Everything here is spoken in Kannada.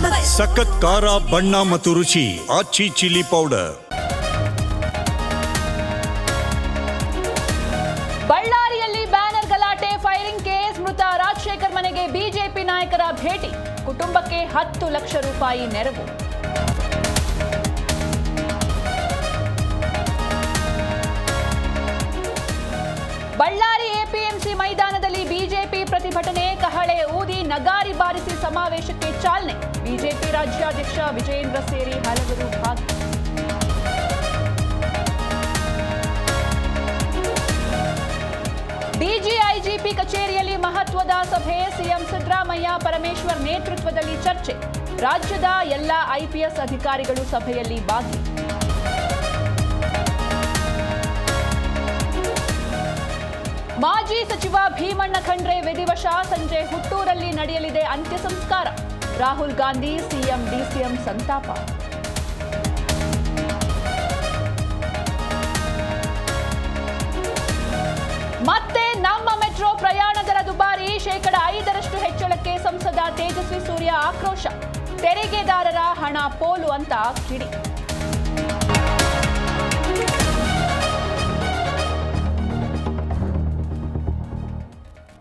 ಸಖತ್ ಖಾರ ಬಣ್ಣ ಮತ್ತು ರುಚಿ ಆಚಿ ಚಿಲ್ಲಿ ಪೌಡರ್. ಬಳ್ಳಾರಿಯಲ್ಲಿ ಬ್ಯಾನರ್ ಗಲಾಟೆ, ಫೈರಿಂಗ್ ಕೇಸ್, ಮೃತ ರಾಜಶೇಖರ್ ಮನೆಗೆ ಬಿಜೆಪಿ ನಾಯಕರ ಭೇಟಿ, ಕುಟುಂಬಕ್ಕೆ 10 ಲಕ್ಷ ರೂಪಾಯಿ ನೆರವು. ಬಳ್ಳಾರಿ ಎಪಿಎಂಸಿ ಮೈದಾನದಲ್ಲಿ ಬಿಜೆಪಿ ಪ್ರತಿಭಟನೆ, ಕಹಳೆ ಊದಿ ನಗಾರಿ ಬಾರಿಸಿ ಸಮಾವೇಶಕ್ಕೆ ಚಾಲನೆ. ಬಿಜೆಪಿ ರಾಜ್ಯಾಧ್ಯಕ್ಷ ವಿಜಯೇಂದ್ರ ಸೇರಿ ಹಲವರು ಭಾಗಿ. ಡಿಜಿಐಜಿಪಿ ಕಚೇರಿಯಲ್ಲಿ ಮಹತ್ವದ ಸಭೆ, ಸಿಎಂ ಸಿದ್ದರಾಮಯ್ಯ ಪರಮೇಶ್ವರ್ ನೇತೃತ್ವದಲ್ಲಿ ಚರ್ಚೆ. ರಾಜ್ಯದ ಎಲ್ಲ ಐಪಿಎಸ್ ಅಧಿಕಾರಿಗಳು ಸಭೆಯಲ್ಲಿ ಭಾಗಿ. ಮಾಜಿ ಸಚಿವ ಭೀಮಣ್ಣ ಖಂಡ್ರೆ ವಿಧಿವಶ, ಸಂಜೆ ಹುಟ್ಟೂರಲ್ಲಿ ನಡೆಯಲಿದೆ ಅಂತ್ಯ ಸಂಸ್ಕಾರ. ರಾಹುಲ್ ಗಾಂಧಿ, ಸಿಎಂ ಡಿಸಿಎಂ ಸಂತಾಪ. ಮತ್ತೆ ನಮ್ಮ ಮೆಟ್ರೋ ಪ್ರಯಾಣ ದರ ದುಬಾರಿ, ಶೇಕಡ 5% ಹೆಚ್ಚಳಕ್ಕೆ ಸಂಸದ ತೇಜಸ್ವಿ ಸೂರ್ಯ ಆಕ್ರೋಶ. ತೆರಿಗೆದಾರರ ಹಣ ಪೋಲು ಅಂತ ಕಿಡಿ.